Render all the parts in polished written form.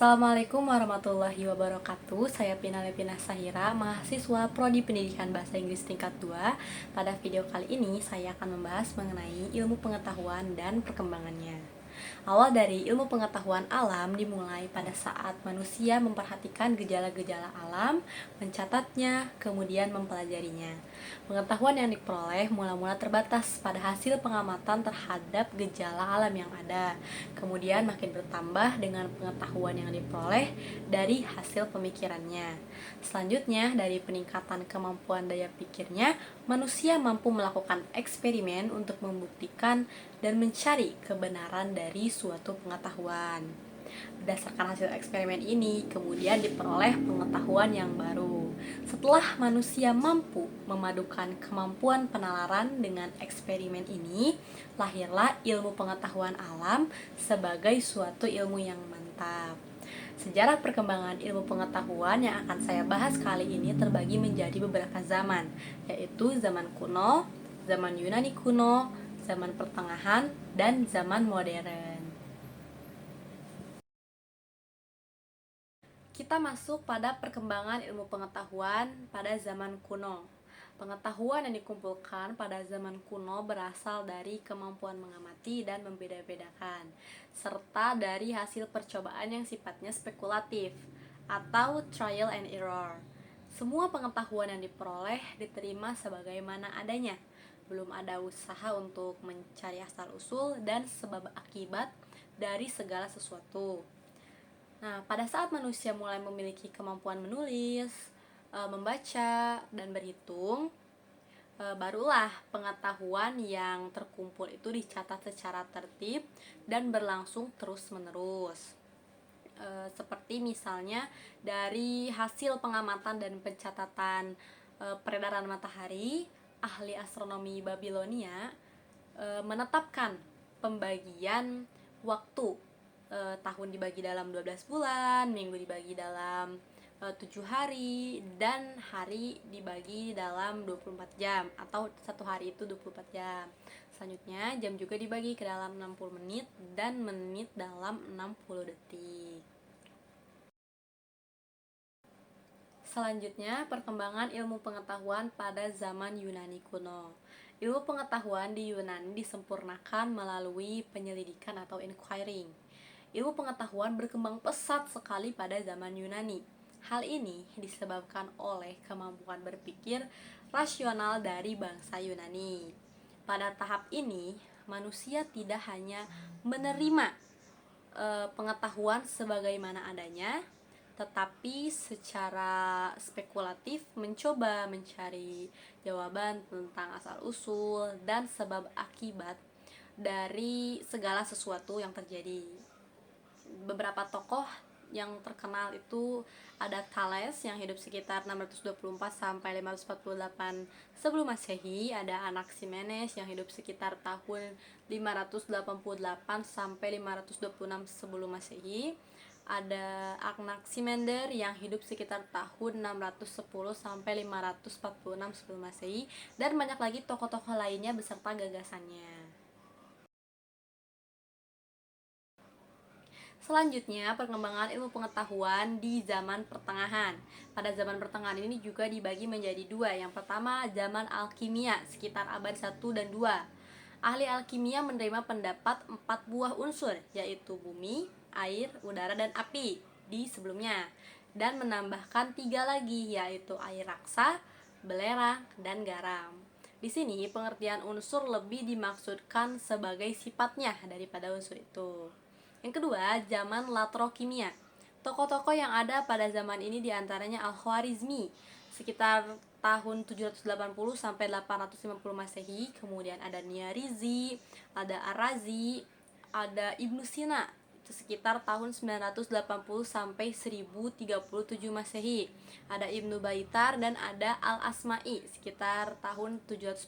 Assalamualaikum warahmatullahi wabarakatuh. Saya Pina Lepina Sahira, mahasiswa Prodi Pendidikan Bahasa Inggris tingkat 2. Pada video kali ini saya akan membahas mengenai ilmu pengetahuan dan perkembangannya. Awal dari ilmu pengetahuan alam dimulai pada saat manusia memperhatikan gejala-gejala alam, mencatatnya, kemudian mempelajarinya. Pengetahuan yang diperoleh mula-mula terbatas pada hasil pengamatan terhadap gejala alam yang ada, kemudian makin bertambah dengan pengetahuan yang diperoleh dari hasil pemikirannya. Selanjutnya, dari peningkatan kemampuan daya pikirnya, manusia mampu melakukan eksperimen untuk membuktikan dan mencari kebenaran dari suatu pengetahuan. Berdasarkan hasil eksperimen ini, kemudian diperoleh pengetahuan yang baru. Setelah manusia mampu memadukan kemampuan penalaran dengan eksperimen ini, lahirlah ilmu pengetahuan alam sebagai suatu ilmu yang mantap. Sejarah perkembangan ilmu pengetahuan yang akan saya bahas kali ini terbagi menjadi beberapa zaman, yaitu zaman kuno, zaman Yunani kuno, zaman pertengahan, dan zaman modern. Kita masuk pada perkembangan ilmu pengetahuan pada zaman kuno. Pengetahuan yang dikumpulkan pada zaman kuno berasal dari kemampuan mengamati dan membeda-bedakan, serta dari hasil percobaan yang sifatnya spekulatif atau trial and error. Semua pengetahuan yang diperoleh diterima sebagaimana adanya. Belum ada usaha untuk mencari asal-usul dan sebab akibat dari segala sesuatu. Nah, pada saat manusia mulai memiliki kemampuan menulis, membaca, dan berhitung, barulah pengetahuan yang terkumpul itu dicatat secara tertib dan berlangsung terus-menerus. Seperti misalnya dari hasil pengamatan dan pencatatan peredaran matahari, ahli astronomi Babilonia menetapkan pembagian waktu, tahun dibagi dalam 12 bulan, minggu dibagi dalam 7 hari, dan hari dibagi dalam 24 jam atau satu hari itu 24 jam. Selanjutnya jam juga dibagi ke dalam 60 menit dan menit dalam 60 detik. Selanjutnya, perkembangan ilmu pengetahuan pada zaman Yunani kuno. Ilmu pengetahuan di Yunani disempurnakan melalui penyelidikan atau inquiring. Ilmu pengetahuan berkembang pesat sekali pada zaman Yunani. Hal ini disebabkan oleh kemampuan berpikir rasional dari bangsa Yunani. Pada tahap ini, manusia tidak hanya menerima pengetahuan sebagaimana adanya, tetapi secara spekulatif mencoba mencari jawaban tentang asal-usul dan sebab akibat dari segala sesuatu yang terjadi. Beberapa tokoh yang terkenal itu ada Thales yang hidup sekitar 624 sampai 548 sebelum Masehi, ada Anaximenes yang hidup sekitar tahun 588 sampai 526 sebelum Masehi, ada Anaximander yang hidup sekitar tahun 610 sampai 546 sebelum Masehi, dan banyak lagi tokoh-tokoh lainnya beserta gagasannya. Selanjutnya, perkembangan ilmu pengetahuan di zaman pertengahan. Pada zaman pertengahan ini juga dibagi menjadi dua. Yang pertama, zaman alkimia sekitar abad 1 dan 2. Ahli alkimia menerima pendapat 4 buah unsur, yaitu bumi, air, udara, dan api di sebelumnya, dan menambahkan 3 lagi, yaitu air raksa, belerang, dan garam. Di sini pengertian unsur lebih dimaksudkan sebagai sifatnya daripada unsur itu. Yang kedua, zaman latrokimia. Tokoh-tokoh yang ada pada zaman ini diantaranya Al-Khwarizmi sekitar tahun 780 sampai 850 Masehi, kemudian ada Niarizi, ada Ar-Razi, ada Ibnu Sina itu sekitar tahun 980 sampai 1037 Masehi. Ada Ibnu Baitar dan ada Al-Asma'i sekitar tahun 740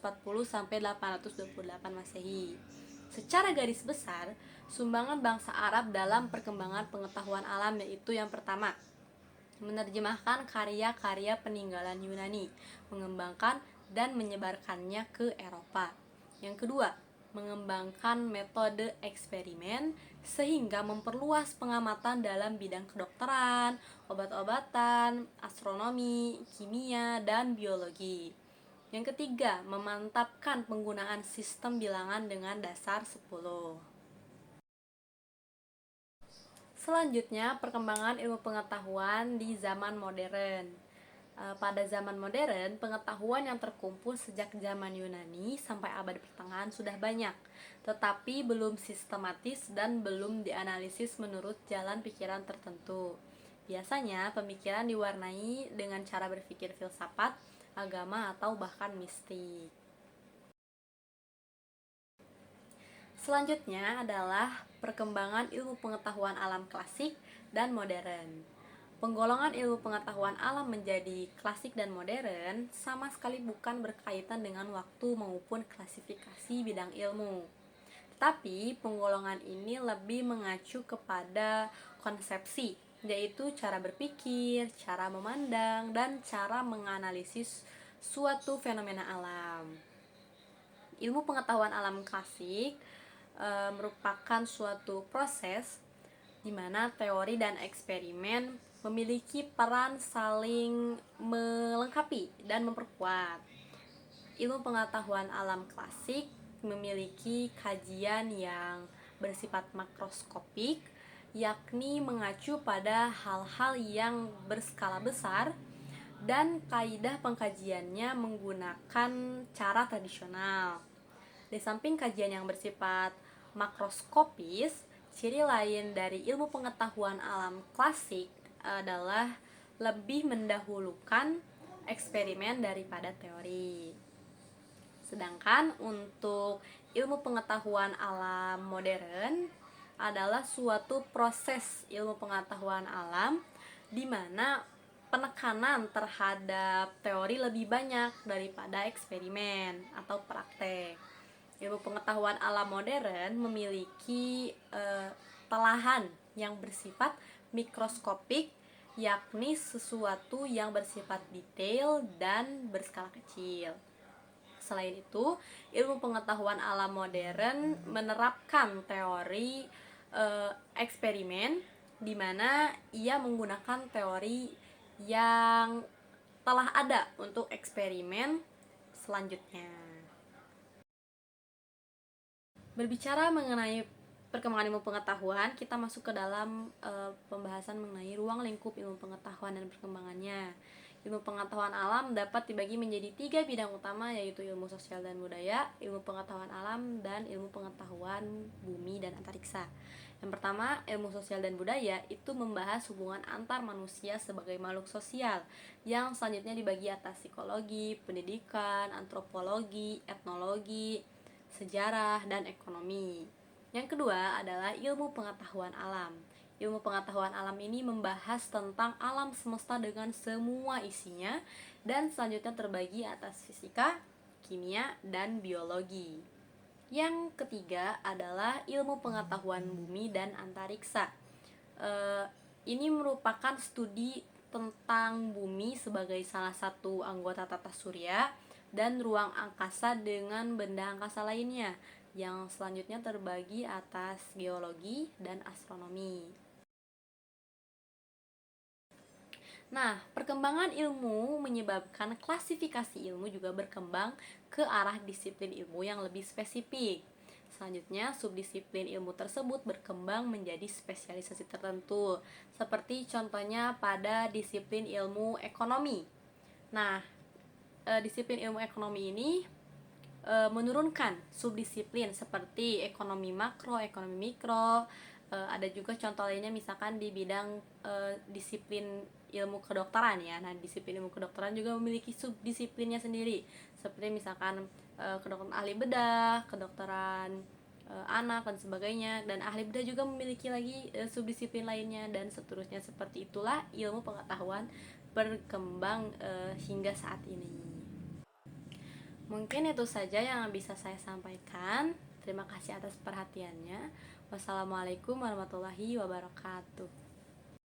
sampai 828 Masehi. Secara garis besar, sumbangan bangsa Arab dalam perkembangan pengetahuan alam yaitu yang pertama, menerjemahkan karya-karya peninggalan Yunani, mengembangkan dan menyebarkannya ke Eropa. Yang kedua, mengembangkan metode eksperimen sehingga memperluas pengamatan dalam bidang kedokteran, obat-obatan, astronomi, kimia, dan biologi. Yang ketiga, memantapkan penggunaan sistem bilangan dengan dasar 10. Selanjutnya, perkembangan ilmu pengetahuan di zaman modern. Pada zaman modern, pengetahuan yang terkumpul sejak zaman Yunani sampai abad pertengahan sudah banyak, tetapi belum sistematis dan belum dianalisis menurut jalan pikiran tertentu. Biasanya, pemikiran diwarnai dengan cara berpikir filsafat, agama, atau bahkan mistik. Selanjutnya adalah perkembangan ilmu pengetahuan alam klasik dan modern. Penggolongan ilmu pengetahuan alam menjadi klasik dan modern sama sekali bukan berkaitan dengan waktu maupun klasifikasi bidang ilmu. Tetapi penggolongan ini lebih mengacu kepada konsepsi, yaitu cara berpikir, cara memandang, dan cara menganalisis suatu fenomena alam. Ilmu pengetahuan alam klasik merupakan suatu proses di mana teori dan eksperimen memiliki peran saling melengkapi dan memperkuat. Ilmu pengetahuan alam klasik memiliki kajian yang bersifat makroskopik, yakni mengacu pada hal-hal yang berskala besar, dan kaidah pengkajiannya menggunakan cara tradisional. Di samping kajian yang bersifat makroskopis, ciri lain dari ilmu pengetahuan alam klasik adalah lebih mendahulukan eksperimen daripada teori. Sedangkan untuk ilmu pengetahuan alam modern adalah suatu proses ilmu pengetahuan alam di mana penekanan terhadap teori lebih banyak daripada eksperimen atau praktek. Ilmu pengetahuan alam modern memiliki telahan yang bersifat mikroskopik, yakni sesuatu yang bersifat detail dan berskala kecil. Selain itu, ilmu pengetahuan alam modern menerapkan teori eksperimen di mana ia menggunakan teori yang telah ada untuk eksperimen selanjutnya. Berbicara mengenai perkembangan ilmu pengetahuan, kita masuk ke dalam pembahasan mengenai ruang lingkup ilmu pengetahuan dan perkembangannya. Ilmu pengetahuan alam dapat dibagi menjadi 3 bidang utama, yaitu ilmu sosial dan budaya, ilmu pengetahuan alam, dan ilmu pengetahuan bumi dan antariksa. Yang pertama, ilmu sosial dan budaya itu membahas hubungan antar manusia sebagai makhluk sosial, yang selanjutnya dibagi atas psikologi, pendidikan, antropologi, etnologi, sejarah, dan ekonomi. Yang kedua adalah ilmu pengetahuan alam. Ilmu pengetahuan alam ini membahas tentang alam semesta dengan semua isinya, dan selanjutnya terbagi atas fisika, kimia, dan biologi. Yang ketiga adalah ilmu pengetahuan bumi dan antariksa. Ini merupakan studi tentang bumi sebagai salah satu anggota tata surya dan ruang angkasa dengan benda angkasa lainnya, yang selanjutnya terbagi atas geologi dan astronomi. Nah, perkembangan ilmu menyebabkan klasifikasi ilmu juga berkembang ke arah disiplin ilmu yang lebih spesifik. Selanjutnya, subdisiplin ilmu tersebut berkembang menjadi spesialisasi tertentu, seperti contohnya pada disiplin ilmu ekonomi. Nah, disiplin ilmu ekonomi ini menurunkan subdisiplin seperti ekonomi makro, ekonomi mikro. Ada juga contoh lainnya misalkan di bidang disiplin ilmu kedokteran ya. Nah, disiplin ilmu kedokteran juga memiliki subdisiplinnya sendiri, seperti misalkan kedokteran ahli bedah, kedokteran anak dan sebagainya. Dan ahli bedah juga memiliki lagi subdisiplin lainnya, dan seterusnya. Seperti itulah ilmu pengetahuan berkembang hingga saat ini. Mungkin itu saja yang bisa saya sampaikan. Terima kasih atas perhatiannya. Wassalamualaikum warahmatullahi wabarakatuh.